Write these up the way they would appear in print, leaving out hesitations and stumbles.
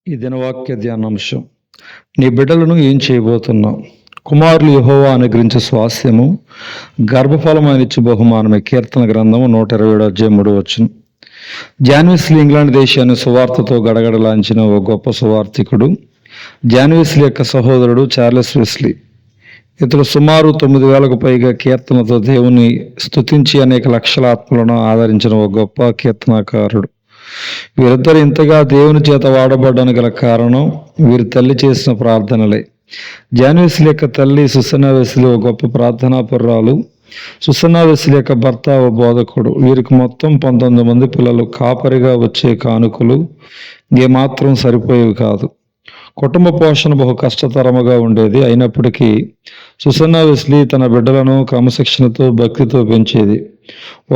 ఈ దినవాక్య ధ్యానాంశం. నీ బిడ్డలను ఏం చేయబోతున్నావు? కుమారులు యెహోవా అనుగ్రహించే స్వాస్యము, గర్భఫలం ఆయన ఇచ్చే బహుమానమే. కీర్తన గ్రంథము 127:3. జాన్ వెస్లీ ఇంగ్లాండ్ దేశాన్ని సువార్తతో గడగడలాంచిన ఓ గొప్ప సువార్థికుడు. జాన్ వెస్లీ యొక్క సహోదరుడు చార్లెస్ వెస్లీ. ఇతడు సుమారు 9,000కు పైగా కీర్తనతో దేవుని స్తుతించి అనేక లక్షల ఆత్మలను ఆదరించిన ఓ గొప్ప కీర్తనాకారుడు. వీరిద్దరు ఇంతగా దేవుని చేత వాడబడడానికి గల కారణం వీరి తల్లి చేసిన ప్రార్థనలే. జాన్ వెస్లీ యొక్క తల్లి సుసన్నా వెస్లీ ఓ గొప్ప ప్రార్థనాపరురాలు. సుసన్నా వెస్లీ యొక్క భర్త ఓ బోధకుడు. వీరికి మొత్తం 19 మంది పిల్లలు. కాపరిగా వచ్చే కానుకలు ఏమాత్రం సరిపోయేవి కాదు. కుటుంబ పోషణ బహు కష్టతరముగా ఉండేది. అయినప్పటికీ సుసన్నా వెస్లీ తన బిడ్డలను క్రమశిక్షణతో భక్తితో పెంచేది.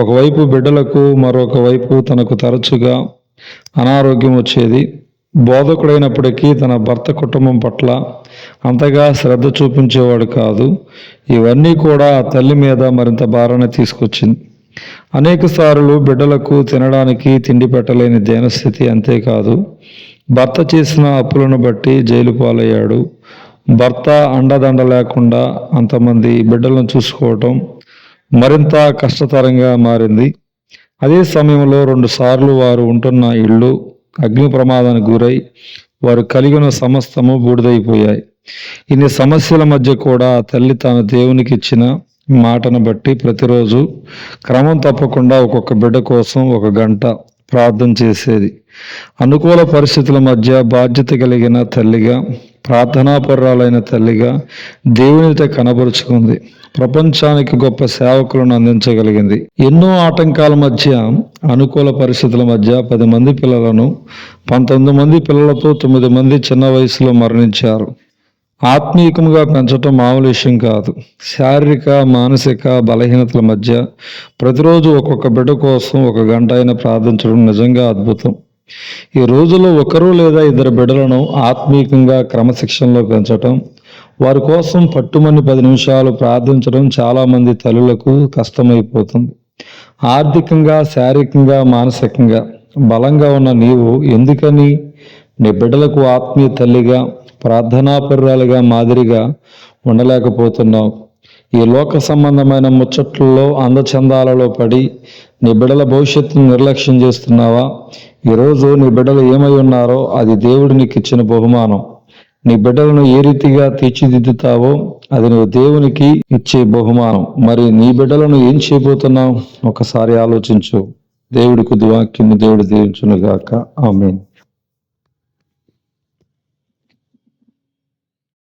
ఒకవైపు బిడ్డలకు, మరొక వైపు తనకు తరచుగా అనారోగ్యం వచ్చేది. బోధకుడైనప్పటికీ తన భర్త కుటుంబం పట్ల అంతగా శ్రద్ధ చూపించేవాడు కాదు. ఇవన్నీ కూడా ఆ తల్లి మీద మరింత భారాన్ని తీసుకొచ్చింది. అనేక సార్లు బిడ్డలకు తినడానికి తిండి పెట్టలేని దీనస్థితి. అంతేకాదు, భర్త చేసిన అప్పులను బట్టి జైలు పాలయ్యాడు. భర్త అండదండ లేకుండా అంతమంది బిడ్డలను చూసుకోవటం మరింత కష్టతరంగా మారింది. అదే సమయంలో 2 సార్లు వారు ఉంటున్న ఇళ్ళు అగ్ని ప్రమాదానికి గురై వారు కలిగిన సమస్తము బూడిదైపోయాయి. ఇన్ని సమస్యల మధ్య కూడా ఆ తల్లి తాను దేవునికి ఇచ్చిన మాటను బట్టి ప్రతిరోజు క్రమం తప్పకుండా ఒక్కొక్క బిడ్డ కోసం 1 గంట ప్రార్థన చేసేది. అనుకూల పరిస్థితుల మధ్య బాధ్యత కలిగిన తల్లిగా, ప్రార్థనాపరురాలైన తల్లిగా దేవునితో కనబరుచుకుంది. ప్రపంచానికి గొప్ప సేవకులను అందించగలిగింది. ఎన్నో ఆటంకాల మధ్య, అనుకూల పరిస్థితుల మధ్య 10 మంది పిల్లలను, 19 మంది పిల్లలతో 9 మంది చిన్న వయసులో మరణించారు. ఆత్మీయంగా పెంచడం మామూలు విషయం కాదు. శారీరక, మానసిక బలహీనతల మధ్య ప్రతిరోజు ఒక్కొక్క బిడ్డ కోసం 1 గంట అయినా ప్రార్థించడం నిజంగా అద్భుతం. ఈ రోజుల్లో 1 లేదా 2 బిడ్డలను ఆత్మీయంగా క్రమశిక్షణలో పెంచటం, వారి కోసం పట్టుమని 10 నిమిషాలు ప్రార్థించడం చాలామంది తల్లులకు కష్టమైపోతుంది. ఆర్థికంగా, శారీరకంగా, మానసికంగా బలంగా ఉన్న నీవు ఎందుకని నీ బిడ్డలకు ఆత్మీయ తల్లిగా, ప్రార్థనాపరురాలుగా మాదిరిగా ఉండలేకపోతున్నావు? ఈ లోక సంబంధమైన ముచ్చట్లలో, అందచందాలలో పడి నీ బిడ్డల భవిష్యత్తును నిర్లక్ష్యం చేస్తున్నావా? ఈరోజు నీ బిడ్డలు ఏమై ఉన్నారో అది దేవుడు నీకు ఇచ్చిన బహుమానం. నీ బిడ్డలను ఏ రీతిగా తీర్చిదిద్దుతావో అది నువ్వు దేవునికి ఇచ్చే బహుమానం. మరి నీ బిడ్డలను ఏం చేయబోతున్నావు? ఒకసారి ఆలోచించు. దేవుడి కొద్ది వాక్యం దేవుడు దీవించునుగాక. ఆమేన్.